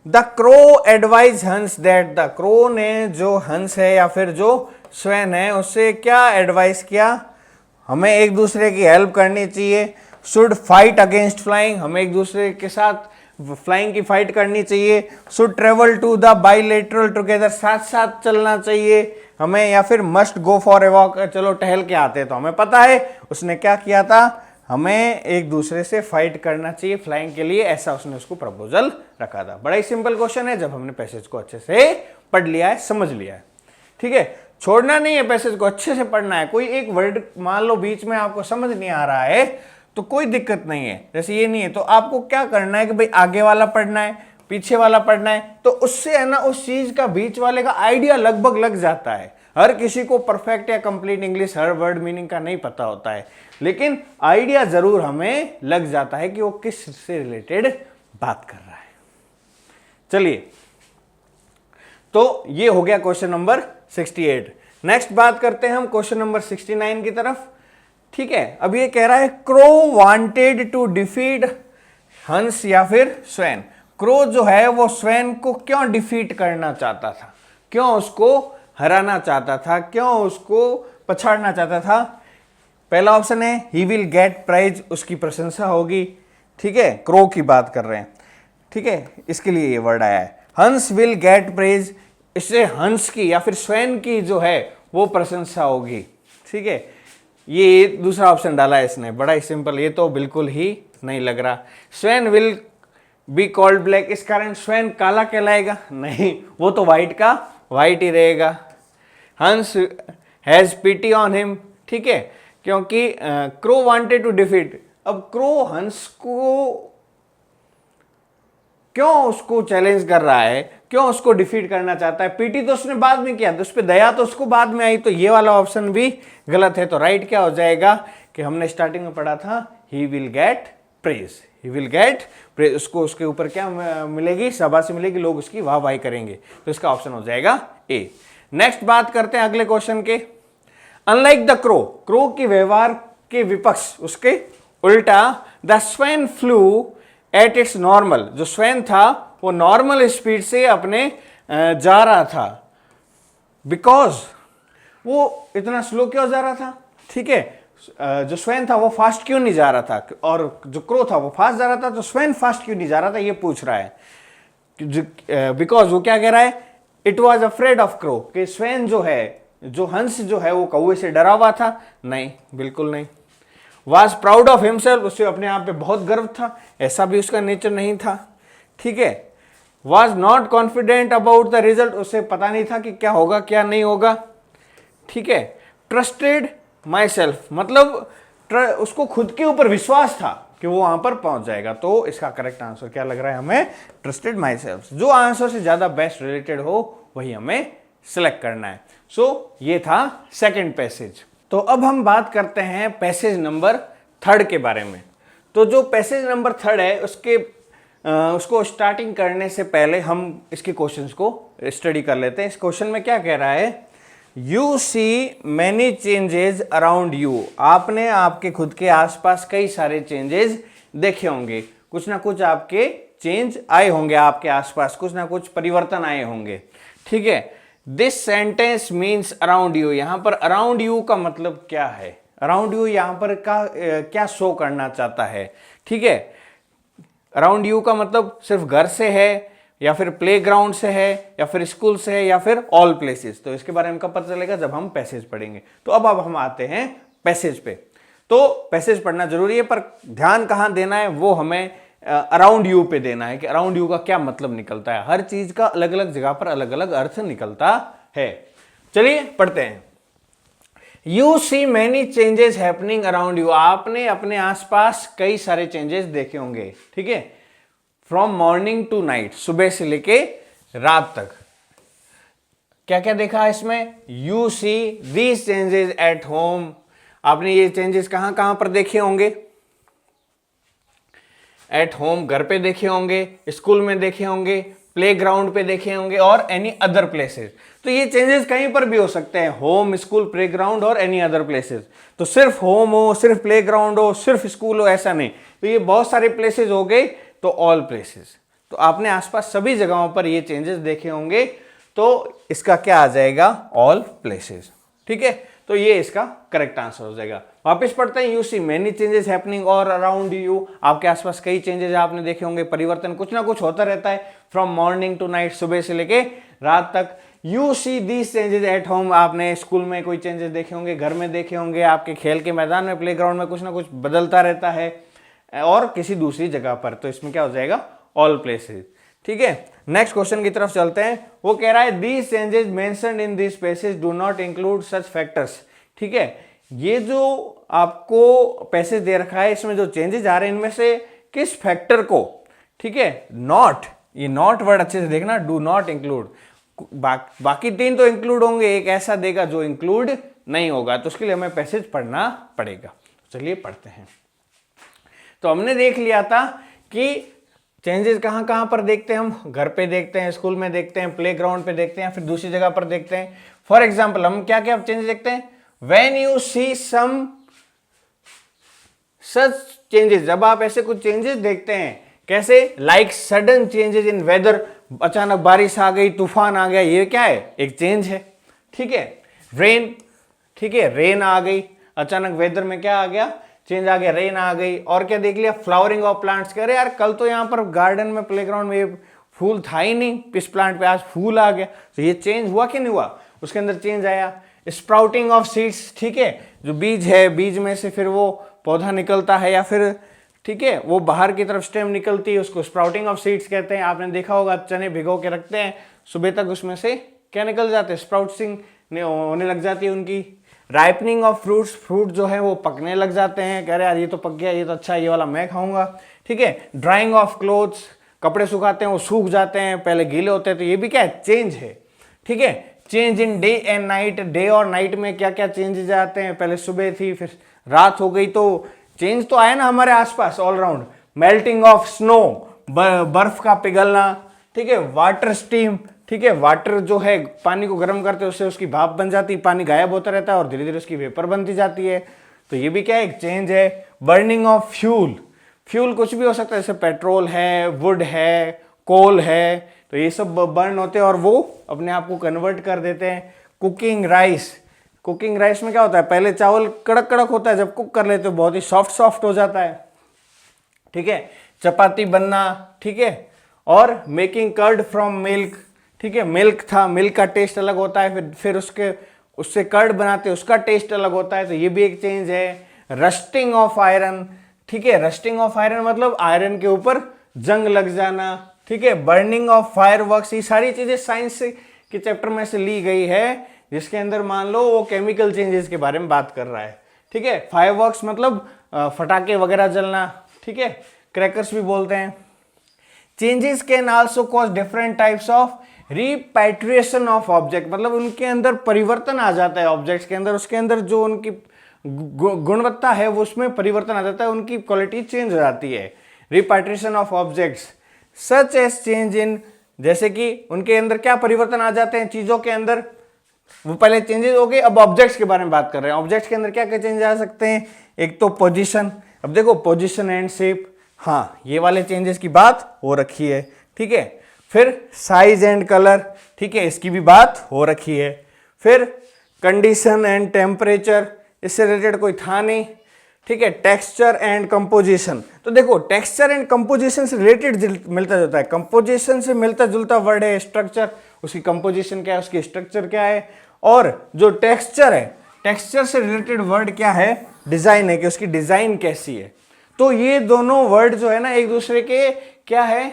द क्रो एडवाइज हंस दैट, द क्रो ने जो हंस है या फिर जो स्वेन है उससे क्या एडवाइस किया, हमें एक दूसरे की हेल्प करनी चाहिए। शुड फाइट अगेंस्ट फ्लाइंग, हमें एक दूसरे के साथ फ्लाइंग की फाइट करनी चाहिए। Should travel to the bilateral together, साथ साथ चलना चाहिए हमें। या फिर must go for a walk, चलो टहल के आते हैं। तो हमें पता है उसने क्या किया था, हमें एक दूसरे से फाइट करना चाहिए फ्लाइंग के लिए, ऐसा उसने उसको प्रपोजल रखा था। बड़ा ही सिंपल क्वेश्चन है, जब हमने पैसेज को अच्छे से पढ़ लिया है, समझ लिया है। ठीक है, छोड़ना नहीं है, पैसेज को अच्छे से पढ़ना है। कोई एक वर्ड मान लो बीच में आपको समझ नहीं आ रहा है तो कोई दिक्कत नहीं है, जैसे ये नहीं है तो आपको क्या करना है कि भाई आगे वाला पढ़ना है, पीछे वाला पढ़ना है, तो उससे है ना उस चीज का बीच वाले का आइडिया लगभग लग जाता है। हर किसी को परफेक्ट या कंप्लीट इंग्लिश हर वर्ड मीनिंग का नहीं पता होता है, लेकिन आइडिया जरूर हमें लग जाता है कि वो किस से रिलेटेड बात कर रहा है। चलिए, तो ये हो गया क्वेश्चन नंबर 68। नेक्स्ट बात करते हैं हम क्वेश्चन नंबर 69 की तरफ। ठीक है, अब ये कह रहा है क्रो वांटेड टू डिफीट हंस या फिर स्वैन। क्रो जो है वो स्वैन को क्यों डिफीट करना चाहता था, क्यों उसको हराना चाहता था, क्यों उसको पछाड़ना चाहता था। पहला ऑप्शन है ही विल गेट प्राइज, उसकी प्रशंसा होगी। ठीक है, क्रो की बात कर रहे हैं। ठीक है, इसके लिए ये वर्ड आया है। हंस विल गेट प्रेज, इससे हंस की या फिर स्वैन की जो है वो प्रशंसा होगी। ठीक है, ये दूसरा ऑप्शन डाला है इसने, बड़ा ही सिंपल, ये तो बिल्कुल ही नहीं लग रहा। Swan will be called black, इस कारण स्वैन काला कहलाएगा, नहीं, वो तो व्हाइट का व्हाइट ही रहेगा। हंस हैज पिटी ऑन हिम, ठीक है, क्योंकि क्रो वांटेड टू डिफीट। अब क्रो हंस को क्यों उसको चैलेंज कर रहा है, क्यों उसको डिफीट करना चाहता है। पीटी तो उसने बाद में किया, तो उस पर दया तो उसको बाद में आई, तो ये वाला ऑप्शन भी गलत है। तो राइट क्या हो जाएगा कि हमने स्टार्टिंग में पढ़ा था he will get praise, he will get praise, उसको उसके ऊपर क्या मिलेगी, शाबाशी मिलेगी, लोग उसकी वाह वाही करेंगे। तो इसका ऑप्शन हो जाएगा ए। नेक्स्ट बात करते हैं अगले क्वेश्चन के। अनलाइक द क्रो, क्रो के व्यवहार के विपक्ष, उसके उल्टा, the swan flu at its normal, जो स्वैन था वो नॉर्मल स्पीड से अपने जा रहा था। बिकॉज वो इतना स्लो क्यों जा रहा था, ठीक है, जो स्वैन था वो फास्ट क्यों नहीं जा रहा था, और जो क्रो था वो फास्ट जा रहा था, तो स्वैन फास्ट क्यों नहीं जा रहा था, ये पूछ रहा है। बिकॉज वो क्या कह रहा है, it was afraid of crow, कि स्वैन जो है, जो हंस जो है वो कौवे से डरा हुआ था, नहीं, बिल्कुल नहीं। वॉज प्राउड ऑफ हिमसेल्फ, उससे अपने आप पे बहुत गर्व था, ऐसा भी उसका नेचर नहीं था। ठीक है, was not confident about the result, उसे पता नहीं था कि क्या होगा क्या नहीं होगा। ठीक है, ट्रस्टेड माई सेल्फ, मतलब उसको खुद के ऊपर विश्वास था कि वो वहां पर पहुंच जाएगा। तो इसका करेक्ट आंसर क्या लग रहा है हमें, ट्रस्टेड माई सेल्फ। जो आंसर से ज्यादा बेस्ट रिलेटेड हो वही हमें सिलेक्ट करना है। सो ये था सेकेंड पैसेज। तो अब हम बात करते हैं पैसेज नंबर 3 के बारे में। तो जो पैसेज नंबर 3 है उसको स्टार्टिंग करने से पहले हम इसके क्वेश्चंस को स्टडी कर लेते हैं। इस क्वेश्चन में क्या कह रहा है, you see many changes around you, आपने आपके खुद के आसपास कई सारे चेंजेस देखे होंगे, कुछ ना कुछ आपके चेंज आए होंगे, आपके आसपास कुछ ना कुछ परिवर्तन आए होंगे। ठीक है, this sentence means around you, यहां पर अराउंड यू का मतलब क्या है, अराउंड यू यहां पर क्या शो करना चाहता है। ठीक है, अराउंड यू का मतलब सिर्फ घर से है, या फिर प्लेग्राउंड से है, या फिर स्कूल से है, या फिर ऑल प्लेसेस। तो इसके बारे में कब पता चलेगा, जब हम पैसेज पढ़ेंगे। तो अब हम आते हैं पैसेज पे। तो पैसेज पढ़ना जरूरी है, पर ध्यान कहां देना है वो हमें अराउंड यू पे देना है कि अराउंड यू का क्या मतलब निकलता है। हर चीज का अलग अलग जगह पर अलग अलग अर्थ निकलता है। चलिए पढ़ते हैं। You see many changes happening around you, आपने अपने आसपास कई सारे चेंजेस देखे होंगे। ठीक है, फ्रॉम मॉर्निंग टू नाइट, सुबह से लेके रात तक। क्या क्या देखा इसमें, you see these changes at home, आपने ये चेंजेस कहां कहां पर देखे होंगे, एट होम घर पे देखे होंगे, स्कूल में देखे होंगे, प्लेग्राउंड पे देखे होंगे, और एनी अदर प्लेसेस। तो ये चेंजेस कहीं पर भी हो सकते हैं, होम, स्कूल, प्लेग्राउंड और एनी अदर प्लेसेस। तो सिर्फ होम हो, सिर्फ प्लेग्राउंड हो, सिर्फ स्कूल हो, ऐसा नहीं। तो ये बहुत सारे प्लेसेस हो गए, तो ऑल प्लेसेस। तो आपने आसपास सभी जगहों पर ये चेंजेस देखे होंगे, तो इसका क्या आ जाएगा, ऑल प्लेसेस। ठीक है, तो ये इसका करेक्ट आंसर हो जाएगा। वापस पढ़ते हैं, you see many changes happening all around you, आपके आसपास कई चेंजेस आपने देखे होंगे, परिवर्तन कुछ ना कुछ होता रहता है फ्रॉम मॉर्निंग टू नाइट, सुबह से लेके रात तक। You see these changes at home, आपने स्कूल में कोई चेंजेस देखे होंगे, घर में देखे होंगे, आपके खेल के मैदान में, प्लेग्राउंड में कुछ ना कुछ बदलता रहता है, और किसी दूसरी जगह पर, तो इसमें क्या हो जाएगा ऑल प्लेसेस। ठीक है, नेक्स्ट क्वेश्चन की तरफ चलते हैं। वो कह रहा है these changes mentioned in this passage do not include such factors. ठीक है, ये जो आपको पैसेज दे रखा है इसमें जो चेंजेस आ रहे हैं इनमें से किस फैक्टर को, ठीक है, नॉट, ये नॉट वर्ड अच्छे से देखना, डू नॉट इंक्लूड, बाकी तीन तो इंक्लूड होंगे, एक ऐसा देगा जो इंक्लूड नहीं होगा, तो उसके लिए हमें पैसेज पढ़ना पड़ेगा। चलिए पढ़ते हैं। तो हमने देख लिया था कि चेंजेस कहाँ कहाँ पर देखते हैं हम, घर पे देखते हैं, स्कूल में देखते हैं, प्लेग्राउंड पे देखते हैं, फिर दूसरी जगह पर देखते हैं। फॉर एग्जाम्पल हम क्या क्या चेंजेस देखते हैं, when you see some such changes, जब आप ऐसे कुछ चेंजेस देखते हैं, कैसे, like sudden changes in weather, अचानक बारिश आ गई, तूफान आ गया, ये क्या है, एक चेंज है। ठीक है, रेन, ठीक है, रेन आ गई, अचानक वेदर में क्या आ गया, चेंज आ गया, रेन आ गई। और क्या देख लिया, फ्लावरिंग ऑफ प्लांट्स, कह रहे यार कल तो यहाँ पर गार्डन में, प्लेग्राउंड में फूल था ही नहीं, इस प्लांट पे आज फूल आ गया, तो ये चेंज हुआ कि नहीं हुआ, उसके अंदर चेंज आया। स्प्राउटिंग ऑफ सीड्स, ठीक है, जो बीज है, बीज में से फिर वो पौधा निकलता है, या फिर ठीक है वो बाहर की तरफ स्टेम निकलती है, उसको स्प्राउटिंग ऑफ सीड्स कहते हैं। आपने देखा होगा चने भिगो के रखते हैं, सुबह तक उसमें से क्या निकल जाते हैं, स्प्राउटिंग होने लग जाती है उनकी। राइपनिंग ऑफ फ्रूट्स, फ्रूट जो है वो पकने लग जाते हैं, कह रहे यार ये तो पक गया, ये तो अच्छा है, ये वाला मैं खाऊंगा। ठीक है, ड्राइंग ऑफ क्लोथ्स, कपड़े सुखाते हैं वो सूख जाते हैं, पहले गीले होते हैं, तो ये भी क्या है, चेंज है। ठीक है, change in day and night, day और नाइट में क्या क्या चेंजेस आते हैं, पहले सुबह थी फिर रात हो गई, तो चेंज तो आया ना हमारे आसपास all round. Melting of snow, बर्फ का पिघलना। ठीक है, वाटर स्टीम, ठीक है, वाटर जो है पानी को गर्म करते हैं उससे उसकी भाप बन जाती है, पानी गायब होता रहता है और धीरे धीरे उसकी वेपर बनती जाती है, तो ये भी क्या है, एक चेंज है। बर्निंग ऑफ फ्यूल, फ्यूल कुछ भी हो सकता है, जैसे पेट्रोल है, वुड है, कोल है, तो ये सब बर्न होते हैं और वो अपने आप को कन्वर्ट कर देते हैं। कुकिंग राइस, कुकिंग राइस में क्या होता है, पहले चावल कड़क कड़क होता है, जब कुक कर लेते हो बहुत ही सॉफ्ट सॉफ्ट हो जाता है। ठीक है, चपाती बनना, ठीक है, और मेकिंग कर्ड फ्रॉम मिल्क, ठीक है, मिल्क था, मिल्क का टेस्ट अलग होता है, फिर उससे कर्ड बनाते हैं, उसका टेस्ट अलग होता है, तो ये भी एक चेंज है। रस्टिंग ऑफ आयरन, ठीक है, रस्टिंग ऑफ आयरन मतलब आयरन के ऊपर जंग लग जाना। ठीक है, बर्निंग ऑफ फायरवर्क्स, ये सारी चीजें साइंस के चैप्टर में से ली गई है, जिसके अंदर मान लो वो केमिकल चेंजेस के बारे में बात कर रहा है। ठीक है, फायरवर्क्स मतलब फटाके वगैरह जलना, ठीक है, क्रैकर्स भी बोलते हैं। Changes can also cause different types of repatriation of object, मतलब उनके अंदर परिवर्तन आ जाता है ऑब्जेक्ट्स के अंदर, उसके अंदर जो उनकी गुणवत्ता है वो उसमें परिवर्तन आ जाता है, उनकी क्वालिटी चेंज हो जाती है। Repatriation of objects such as change in, जैसे कि उनके अंदर क्या परिवर्तन आ जाते हैं चीजों के अंदर, वो पहले चेंजेस हो गए, अब ऑब्जेक्ट्स के बारे में बात कर रहे हैं। ऑब्जेक्ट्स के अंदर क्या क्या चेंज आ सकते हैं, एक तो पोजीशन, अब देखो पोजीशन एंड शेप, हाँ ये वाले चेंजेस की बात हो रखी है। ठीक है, फिर साइज एंड कलर, ठीक है, इसकी भी बात हो रखी है। फिर कंडीशन एंड टेम्परेचर, इससे रिलेटेड कोई था नहीं। ठीक है, टेक्सचर एंड कंपोजिशन, तो देखो टेक्सचर एंड कंपोजिशन से रिलेटेड मिलता जुलता है, कंपोजिशन से मिलता जुलता वर्ड है स्ट्रक्चर, उसकी कंपोजिशन क्या है, उसकी स्ट्रक्चर क्या है। और जो टेक्सचर है, टेक्सचर से रिलेटेड वर्ड क्या है, डिजाइन है, कि उसकी डिजाइन कैसी है। तो ये दोनों वर्ड जो है ना एक दूसरे के क्या है,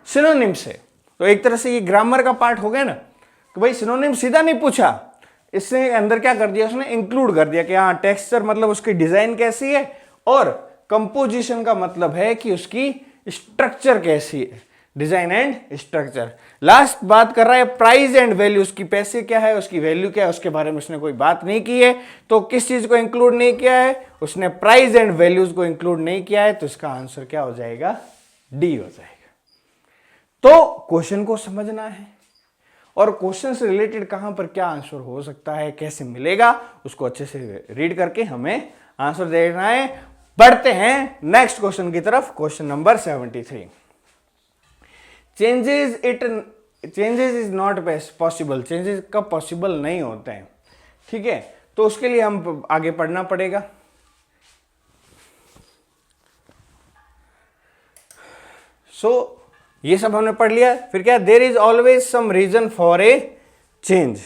सिनोनिम्स है। तो एक तरह से ये ग्रामर का पार्ट हो गया ना, कि भाई सिनोनिम सीधा नहीं पूछा, इससे अंदर क्या कर दिया उसने, इंक्लूड कर दिया कि हाँ टेक्सचर मतलब उसकी डिजाइन कैसी है, और कंपोजिशन का मतलब है कि उसकी स्ट्रक्चर कैसी है, डिजाइन एंड स्ट्रक्चर। लास्ट बात कर रहा है प्राइस एंड वैल्यू, उसकी पैसे क्या है, उसकी वैल्यू क्या है, उसके बारे में उसने कोई बात नहीं की है। तो किस चीज को इंक्लूड नहीं किया है, उसने प्राइस एंड वैल्यूज को इंक्लूड नहीं किया है, तो इसका आंसर क्या हो जाएगा, डी हो जाएगा। तो क्वेश्चन को समझना है और क्वेश्चन से रिलेटेड कहां पर क्या आंसर हो सकता है, कैसे मिलेगा, उसको अच्छे से रीड करके हमें आंसर देना है। बढ़ते हैं नेक्स्ट क्वेश्चन की तरफ, question number 73। Changes is not possible, changes कब पॉसिबल नहीं होते हैं। ठीक है, तो उसके लिए हम आगे पढ़ना पड़ेगा। सो ये सब हमने पढ़ लिया। फिर क्या, there is always some reason for a change.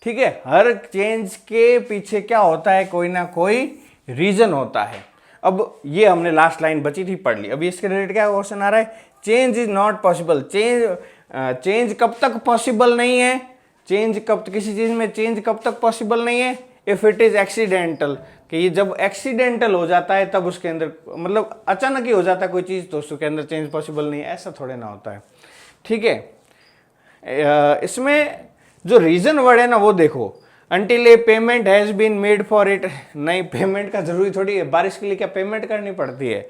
ठीक है, हर चेंज के पीछे क्या होता है, कोई ना कोई रीजन होता है। अब ये हमने लास्ट लाइन बची थी पढ़ ली। अभी इसके रिलेटेड क्या क्वेश्चन आ रहा है, change is not possible. Change कब तक पॉसिबल नहीं है, किसी चीज में चेंज कब तक पॉसिबल नहीं है, इफ इट इज एक्सीडेंटल, कि ये जब एक्सीडेंटल हो जाता है तब उसके अंदर, मतलब अचानक ही हो जाता है कोई चीज तो उसके अंदर चेंज पॉसिबल नहीं है, ऐसा थोड़े ना होता है। ठीक है, इसमें जो रीजन वर्ड है ना वो देखो, until a payment has been made for it. नहीं, पेमेंट का जरूरी थोड़ी है, बारिश के लिए क्या पेमेंट करनी पड़ती है,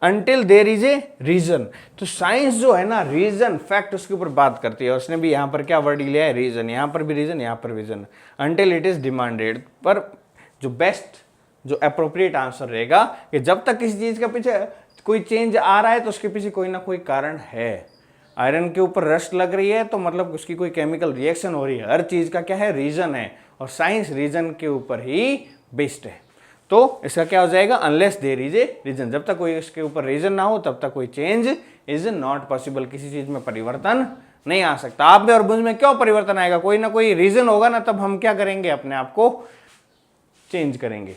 until there is a reason. तो साइंस जो है ना, रीजन फैक्ट उसके ऊपर बात करती है। उसने भी यहाँ पर क्या वर्ड लिया है, रीजन, यहाँ पर भी रीजन, यहाँ पर reason, until it is demanded. पर जो बेस्ट, जो अप्रोप्रिएट आंसर रहेगा कि जब तक किसी चीज के पीछे कोई चेंज आ रहा है तो उसके पीछे कोई ना कोई कारण है। आयरन के ऊपर रस्ट लग रही है तो मतलब उसकी कोई केमिकल रिएक्शन हो रही है, हर चीज का क्या है, रीजन है, और साइंस रीजन के ऊपर ही बेस्ड है। तो इसका क्या हो जाएगा, unless there is a reason, जब तक कोई इसके ऊपर रीजन ना हो तब तक कोई चेंज इज नॉट पॉसिबल, किसी चीज में परिवर्तन नहीं आ सकता। आप में और मुझ में क्यों परिवर्तन आएगा, कोई ना कोई रीजन होगा ना, तब हम क्या करेंगे, अपने आप को चेंज करेंगे।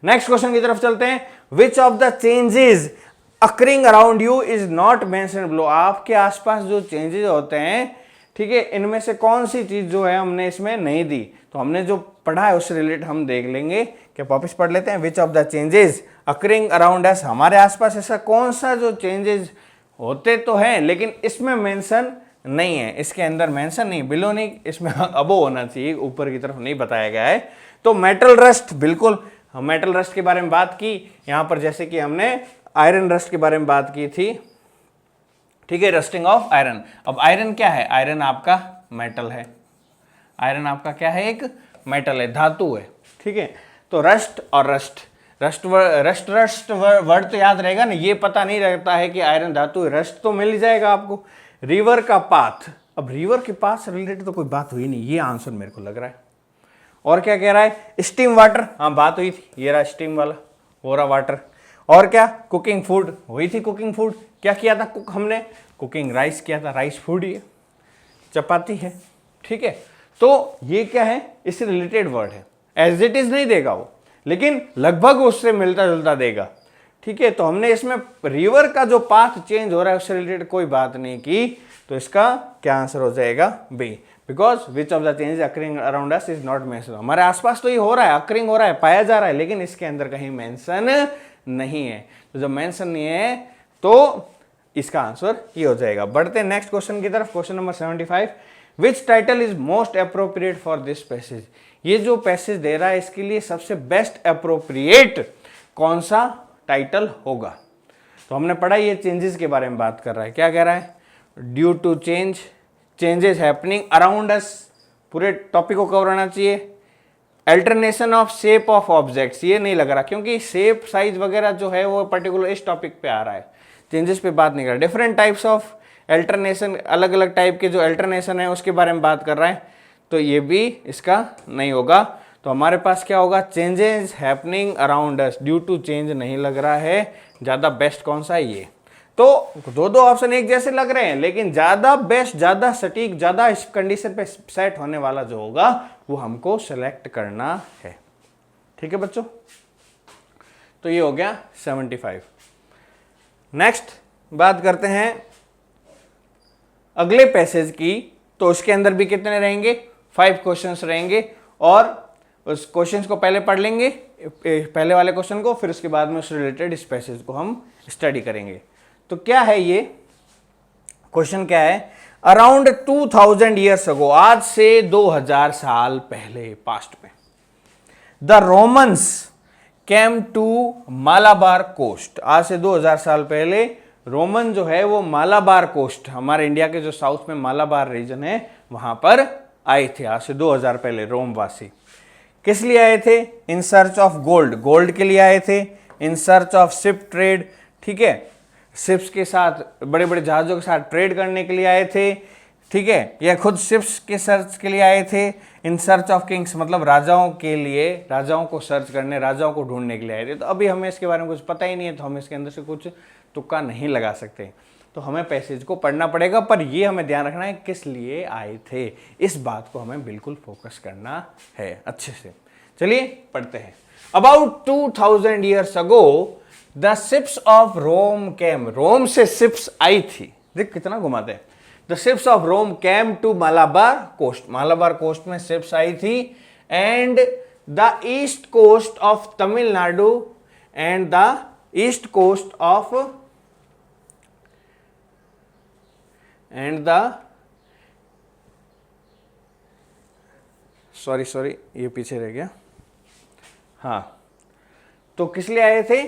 नेक्स्ट क्वेश्चन की तरफ चलते हैं। विच of the changes occurring around you is not mentioned below. आपके आसपास जो चेंजेस होते हैं, ठीक है, इनमें से कौन सी चीज जो है हमने इसमें नहीं दी। तो हमने जो पढ़ा है उससे रिलेटेड हम देख लेंगे कि वापस पढ़ लेते हैं। विच of the changes occurring around अस, हमारे आसपास ऐसा कौन सा जो चेंजेस होते तो हैं लेकिन इसमें मेंशन नहीं है, इसके अंदर मेंशन नहीं, बिलो नहीं, इसमें अबो होना चाहिए, ऊपर की तरफ नहीं बताया गया है। तो मेटल रस्ट, बिल्कुल हम मेटल रस्ट के बारे में बात की यहां पर, जैसे कि हमने आयरन रस्ट के बारे में बात की थी। ठीक है, रस्टिंग ऑफ आयरन। अब आयरन क्या है, आयरन आपका मेटल है, आयरन आपका क्या है, एक मेटल है, धातु है। ठीक है, तो रस्ट और रस्ट वर्ड तो याद रहेगा ना, ये पता नहीं रहता है कि आयरन धातु है, रस्ट तो मिल ही जाएगा आपको। रिवर का पाथ, अब रिवर के पाथ से रिलेटेड तो कोई बात हुई नहीं, ये आंसर मेरे को लग रहा है। और क्या कह रहा है, स्टीम वाटर, हाँ बात हुई थी, ये रहा स्टीम वाला, वो रहा वाटर। और क्या, कुकिंग फूड, हुई थी कुकिंग फूड, क्या किया था कुक हमने, कुकिंग राइस किया था, राइस फूड ही है, चपाती है। ठीक है, तो ये क्या है, इससे रिलेटेड वर्ड है, एज इट इज नहीं देगा वो, लेकिन लगभग उससे मिलता जुलता देगा। ठीक है, तो हमने इसमें रिवर का जो पाथ चेंज हो रहा है उससे रिलेटेड कोई बात नहीं की, तो इसका क्या आंसर हो जाएगा, B, because which of the change occurring around us is not mention. हमारे आसपास तो ये हो रहा है, अकरिंग हो रहा है, पाया जा रहा है, लेकिन इसके अंदर कहीं मेंशन नहीं है। तो जब मेंशन नहीं है तो इसका आंसर ये हो जाएगा। बढ़ते हैं नेक्स्ट क्वेश्चन की तरफ, question number 75। Which title is most appropriate for this passage. ये जो पैसेज दे रहा है इसके लिए सबसे बेस्ट अप्रोप्रिएट कौन सा टाइटल होगा। तो हमने पढ़ा ये चेंजेस के बारे में बात कर रहा है, क्या कह रहा है, due to changes happening around us, पूरे टॉपिक को कवर होना चाहिए। Alternation of shape of objects, ये नहीं लग रहा क्योंकि शेप साइज वगैरह जो है वो पर्टिकुलर इस टॉपिक पे आ रहा है, चेंजेस पे बात नहीं कर रहा। डिफरेंट टाइप्स ऑफ अल्टरनेशन, अलग अलग टाइप के जो अल्टरनेशन है उसके बारे में बात कर रहा है, तो ये भी इसका नहीं होगा। तो हमारे पास क्या होगा, changes happening around us, due to change नहीं लग रहा है, ज़्यादा बेस्ट कौन सा है ये। तो दो ऑप्शन एक जैसे लग रहे हैं, लेकिन ज़्यादा बेस्ट, ज़्यादा सटीक, ज़्यादा इस कंडीशन पे सेट होने वाला जो होगा वो हमको सेलेक्ट करना है। ठीक है बच्चों, तो ये हो गया 75। नेक्स्ट बात करते हैं अगले पैसेज की, तो उसके अंदर भी कितने रहेंगे, 5 क्वेश्चंस रहेंगे, और उस क्वेश्चंस को पहले पढ़ लेंगे, पहले वाले क्वेश्चन को, फिर उसके बाद में उससे रिलेटेड इस पैसेज को हम स्टडी करेंगे। तो क्या है ये क्वेश्चन, क्या है, अराउंड 2000 ईयर्स अगो, आज से 2000 साल पहले, पास्ट में, the Romans came to Malabar coast. आज से 2000 साल पहले रोमन जो है वो मालाबार कोस्ट, हमारे इंडिया के जो साउथ में मालाबार रीजन है वहां पर आए थे आज से 2000 पहले रोमवासी। किस लिए आए थे, इन सर्च ऑफ गोल्ड, गोल्ड के लिए आए थे, इन सर्च ऑफ शिप ट्रेड, ठीक है, शिप्स के साथ, बड़े बड़े जहाजों के साथ ट्रेड करने के लिए आए थे, ठीक है, या खुद शिप्स के सर्च के लिए आए थे, इन सर्च ऑफ किंग्स मतलब राजाओं के लिए, राजाओं को सर्च करने, राजाओं को ढूंढने के लिए आए थे। तो अभी हमें इसके बारे में कुछ पता ही नहीं है, तो हम इसके अंदर से कुछ तुक्का नहीं लगा सकते, तो हमें पैसेज को पढ़ना पड़ेगा। पर ये हमें ध्यान रखना है किस लिए आए थे, इस बात को हमें बिल्कुल फोकस करना है अच्छे से। चलिए पढ़ते हैं। About 2000 years ago the ships of Rome came, Rome से शिप्स आई थी, देख कितना घुमाते हैं। The ships of Rome came to Malabar coast, Malabar coast में शिप्स आई थी, and the east coast of Tamil Nadu and the east coast of sorry ये पीछे रह गया। हाँ, तो किस लिए आए थे?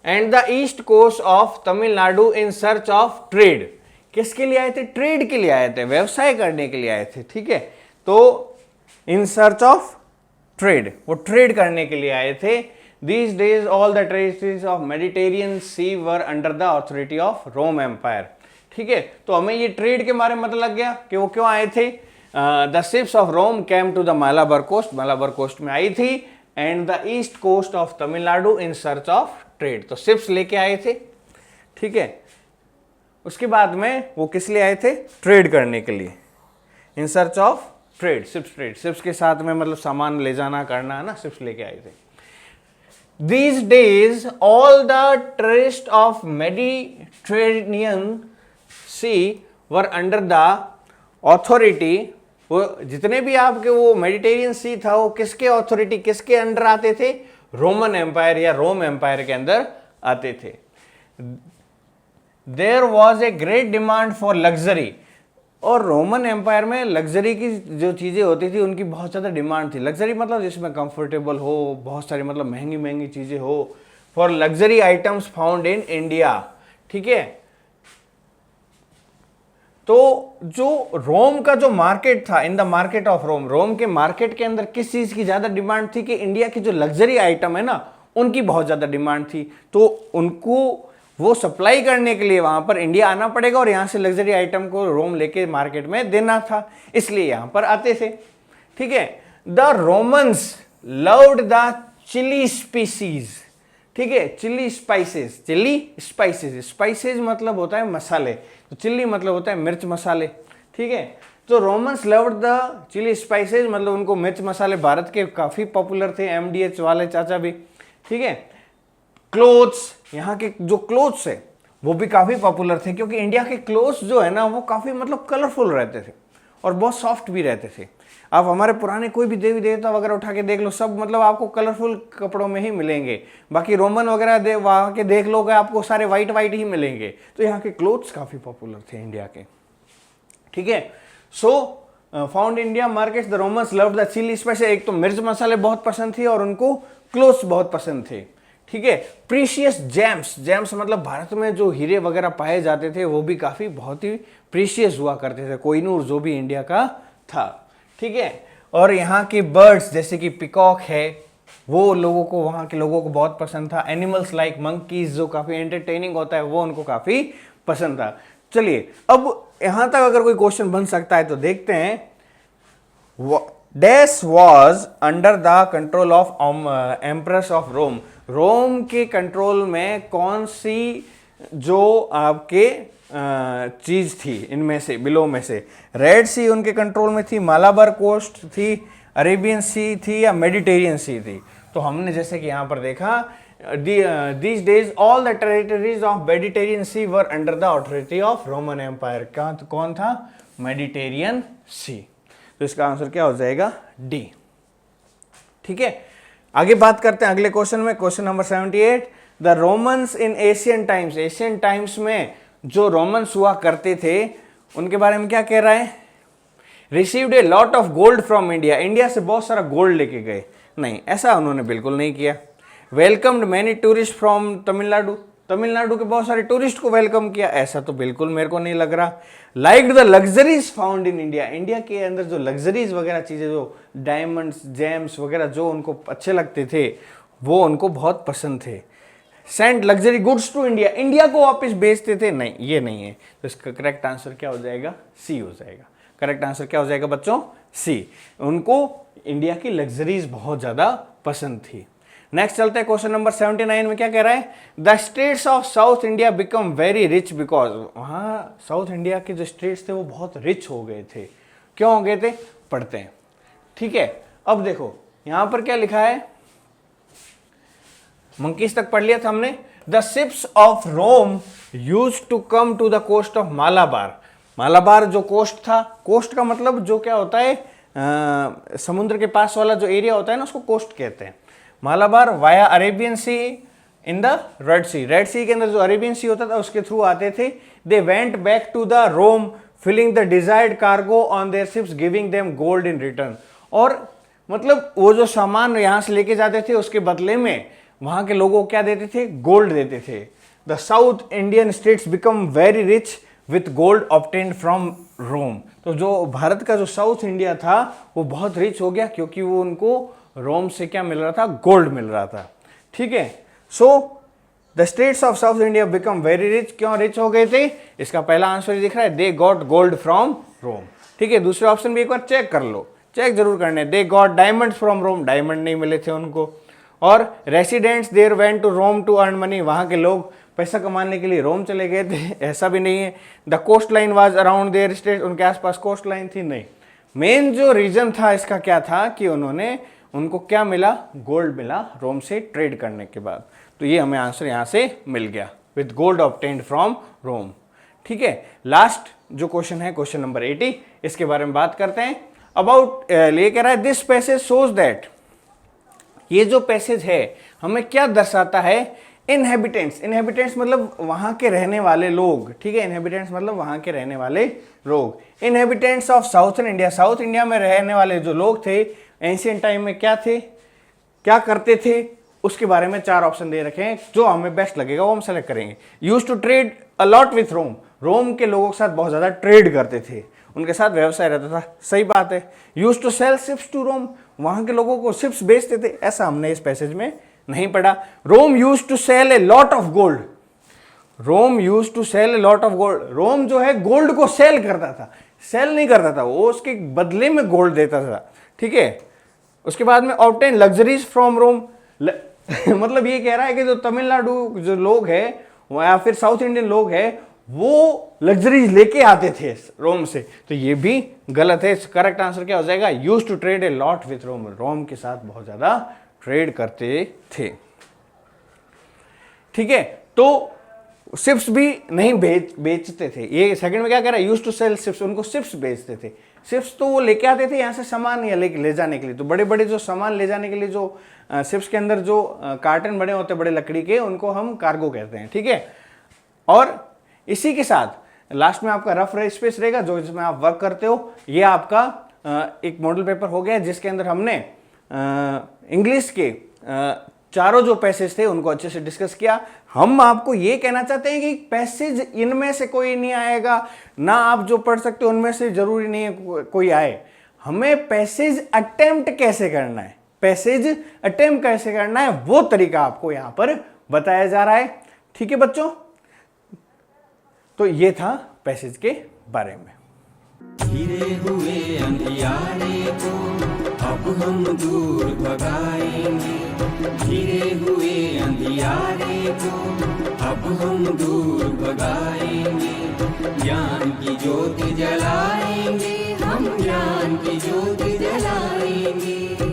And the east coast of Tamil Nadu in search of trade, किसके लिए आए थे? ट्रेड के लिए आए थे, व्यवसाय करने के लिए आए थे। ठीक है, तो इन सर्च ऑफ ट्रेड, वो ट्रेड करने के लिए आए थे। These days all the territories of Mediterranean Sea were under the authority of Rome Empire। ठीक है, तो हमें ये ट्रेड के बारे में पता लग गया कि वो क्यों आए थे। The ships of Rome came to the Malabar coast, Malabar coast में आई थी, and the east coast of Tamil Nadu in search of trade, तो शिप्स लेके आए थे। ठीक है, उसके बाद में वो किस लिए आए थे? ट्रेड करने के लिए, इन search of trade, ships trade, ships के साथ में मतलब सामान ले जाना करना है ना, शिप्स लेके आए थे। These days, all the tourists of Mediterranean Sea were under the authority, वो जितने भी आपके वो मेडिटेरियन सी था वो किसके अथॉरिटी, किसके अंडर आते थे? रोमन एम्पायर या रोम एम्पायर के अंदर आते थे। There was a great demand for luxury, और रोमन एम्पायर में लग्जरी की जो चीज़ें होती थी उनकी बहुत ज़्यादा डिमांड थी। लग्जरी मतलब जिसमें कंफर्टेबल हो, बहुत सारी मतलब महंगी महंगी चीज़ें हो। For luxury items found in India. ठीक है, तो जो रोम का जो मार्केट था, in the market of Rome, Rome के मार्केट के अंदर किस चीज़ की ज़्यादा डिमांड थी? कि इंडिया की जो लग्जरी आइटम है ना, उनकी बहुत ज़्यादा डिमांड थी। तो उनको वो सप्लाई करने के लिए वहां पर इंडिया आना पड़ेगा और यहां से लग्जरी आइटम को रोम लेके मार्केट में देना था, इसलिए यहां पर आते थे। ठीक है, the Romans loved the chilli species. ठीक है, chilli spices, chilli spices, spices मतलब होता है मसाले, तो चिल्ली मतलब होता है मिर्च मसाले। ठीक है, तो Romans loved the chilli spices मतलब उनको मिर्च मसाले भारत के काफी पॉपुलर थे, एमडीएच वाले चाचा भी। ठीक है, क्लोथ्स, यहाँ के जो क्लोथ्स है वो भी काफ़ी पॉपुलर थे, क्योंकि इंडिया के क्लोथ्स जो है ना वो काफ़ी मतलब कलरफुल रहते थे और बहुत सॉफ्ट भी रहते थे। आप हमारे पुराने कोई भी देवी देवता वगैरह उठा के देख लो, सब मतलब आपको कलरफुल कपड़ों में ही मिलेंगे। बाकी रोमन वगैरह वहाँ के देख लोगे आपको सारे वाइट वाइट ही मिलेंगे। तो यहाँ के क्लोथ्स काफ़ी पॉपुलर थे इंडिया के। ठीक है, so found India markets the Romans loved the chilli spices, एक तो मिर्च मसाले बहुत पसंद थी और उनको क्लोथ्स बहुत पसंद थे। ठीक है, प्रीशियस जेम्स, जेम्स मतलब भारत में जो हीरे वगैरह पाए जाते थे वो भी काफ़ी बहुत ही प्रीशियस हुआ करते थे, कोहिनूर जो भी इंडिया का था। ठीक है, और यहाँ की बर्ड्स जैसे कि पिकॉक है वो लोगों को, वहाँ के लोगों को बहुत पसंद था। एनिमल्स लाइक मंकीज जो काफ़ी एंटरटेनिंग होता है वो उनको काफ़ी पसंद था। चलिए, अब यहाँ तक अगर कोई क्वेश्चन बन सकता है तो देखते हैं। Dash was under the control of empress of Rome, Rome के कंट्रोल में कौन सी जो आपके चीज थी इनमें से, बिलो में से? रेड सी उनके कंट्रोल में थी, मालाबार कोस्ट थी, अरेबियन सी थी या मेडिटेरियन सी थी? तो हमने जैसे कि यहाँ पर देखा, these days all the territories of Mediterranean sea were under the authority of Roman empire. कौन था? Mediterranean sea. तो इसका आंसर क्या हो जाएगा? डी। ठीक है, आगे बात करते हैं अगले क्वेश्चन में, question number 78। The Romans in Asian times, Asian times में जो रोमन्स हुआ करते थे उनके बारे में क्या कह रहा है? Received A lot of gold from India, India से बहुत सारा गोल्ड लेके गए। नहीं, ऐसा उन्होंने बिल्कुल नहीं किया। Welcomed many tourist from Tamil Nadu, Tamil Nadu के बहुत सारे टूरिस्ट को वेलकम किया, ऐसा तो बिल्कुल मेरे को नहीं लग रहा। Liked the luxuries found in India, India के अंदर जो लग्जरीज वगैरह चीज़ें, जो डायमंड्स जेम्स वगैरह जो उनको अच्छे लगते थे वो उनको बहुत पसंद थे। Send luxury goods to India, India को वापस बेचते थे, नहीं ये नहीं है। तो इसका करेक्ट आंसर क्या हो जाएगा? सी हो जाएगा। करेक्ट आंसर क्या हो जाएगा बच्चों? सी। उनको इंडिया की लग्जरीज बहुत ज्यादा पसंद थी। नेक्स्ट चलते हैं क्वेश्चन नंबर 79 में क्या कह रहा है? The states of south India become very rich because, वहां साउथ इंडिया के जो स्टेट्स थे वो बहुत रिच हो गए थे। क्यों हो गए थे? पढ़ते हैं, ठीक है। अब देखो यहां पर क्या लिखा है, मंकीज तक पढ़ लिया था हमने। The ships of Rome used to come to the coast of Malabar. Malabar जो कोस्ट था, कोस्ट का मतलब जो क्या होता है, समुद्र के पास वाला जो एरिया होता है ना, उसको कोस्ट कहते हैं। Malabar via Arabian Sea in the Red Sea, Red Sea के अंदर जो अरेबियन सी होता था उसके थ्रू आते थे। They went back to the Rome filling the desired cargo on their ships giving them gold in return. और मतलब वो जो सामान यहां से लेके जाते थे उसके बदले में वहां के लोगों को क्या देते थे? गोल्ड देते थे। The south Indian states become very rich with gold obtained from Rome. तो जो भारत का जो साउथ इंडिया था वो बहुत रिच हो गया क्योंकि वो उनको रोम से क्या मिल रहा था? गोल्ड मिल रहा था, ठीक है। So the states of south India become very rich. क्यों रिच हो गए थे? इसका पहला आंसर दिख रहा है, दे गॉट गोल्ड फ्रॉम रोम, ठीक है। दूसरे ऑप्शन भी एक बार चेक कर लो, चेक जरूर करने। They got diamonds from Rome, diamond नहीं मिले थे उनको। और residents there went to Rome to earn money, वहां के लोग पैसा कमाने के लिए रोम चले गए थे, ऐसा भी नहीं है। The coast line was around their state, उनके आसपास कोस्ट लाइन थी, नहीं। मेन जो रीजन था इसका क्या था कि उनको क्या मिला? गोल्ड मिला रोम से ट्रेड करने के बाद। तो ये हमें आंसर यहां से मिल गया, विद गोल्ड ऑब्टेन्ड फ्रॉम रोम, ठीक है। लास्ट जो क्वेश्चन है क्वेश्चन नंबर 80, इसके बारे में बात करते हैं। अबाउट ये कह रहा है दिस पैसेज शोज दैट, ये जो पैसेज है हमें क्या दर्शाता है? इनहेबिटेंट्स, इनहेबिटेंट्स मतलब वहां के रहने वाले लोग, ठीक है। इनहेबिटेंट्स मतलब वहां के रहने वाले लोग। Inhabitants of southern India, south India में रहने वाले जो लोग थे एंशिएंट टाइम में क्या थे, क्या करते थे, उसके बारे में 4 ऑप्शन दे रखे हैं। जो हमें बेस्ट लगेगा वो हम सेलेक्ट करेंगे। Used to trade a lot with Rome, Rome के लोगों के साथ बहुत ज्यादा ट्रेड करते थे, उनके साथ व्यवसाय रहता था, सही बात है। Used to sail ships to Rome, वहां के लोगों को शिप्स बेचते थे, ऐसा हमने इस पैसेज में नहीं पढ़ा। Rome used to sell a lot of gold, Rome used to sell a lot of gold, Rome जो है गोल्ड को सेल करता था, सेल नहीं करता था वो, उसके बदले में गोल्ड देता था, ठीक है। उसके बाद में ऑब्टेन लग्जरीज फ्रॉम रोम, मतलब ये कह रहा है कि जो तमिलनाडु जो लोग है या फिर साउथ इंडियन लोग है वो लग्जरीज लेके आते थे रोम से, तो ये भी गलत है। करेक्ट आंसर क्या हो जाएगा? Used to trade a lot with Rome, Rome के साथ बहुत ज्यादा ट्रेड करते थे, ठीक है। तो शिप्स भी नहीं बेचते थे। ये सेकंड में क्या कह रहा है? यूज्ड टू सेल शिप्स, उनको शिप्स बेचते थे। शिप्स तो वो लेके आते थे यहाँ से सामान या ले जाने के लिए, तो बड़े बड़े जो सामान ले जाने के लिए जो शिप्स के अंदर जो कार्टन बने होते हैं बड़े लकड़ी के, उनको हम कार्गो कहते हैं, ठीक है। और इसी के साथ लास्ट में आपका रफ स्पेस रहेगा जो जिसमें आप वर्क करते हो। ये आपका एक मॉडल पेपर हो गया जिसके अंदर हमने इंग्लिश के चारों जो पैसेज थे उनको अच्छे से डिस्कस किया। हम आपको ये कहना चाहते हैं कि पैसेज इनमें से कोई नहीं आएगा, ना आप जो पढ़ सकते हो उनमें से जरूरी नहीं है कोई आए। हमें पैसेज अटेम्प्ट कैसे करना है, पैसेज अटेम्प्ट कैसे करना है वो तरीका आपको यहां पर बताया जा रहा है, ठीक है बच्चों। तो ये था पैसेज के बारे में। घिरे हुए अंधियारे को अब हम दूर भगाएंगे, घिरे हुए अंधियारे को अब हम दूर भगाएंगे, ज्ञान की ज्योति जलाएंगे, हम ज्ञान की ज्योति जलाएंगे।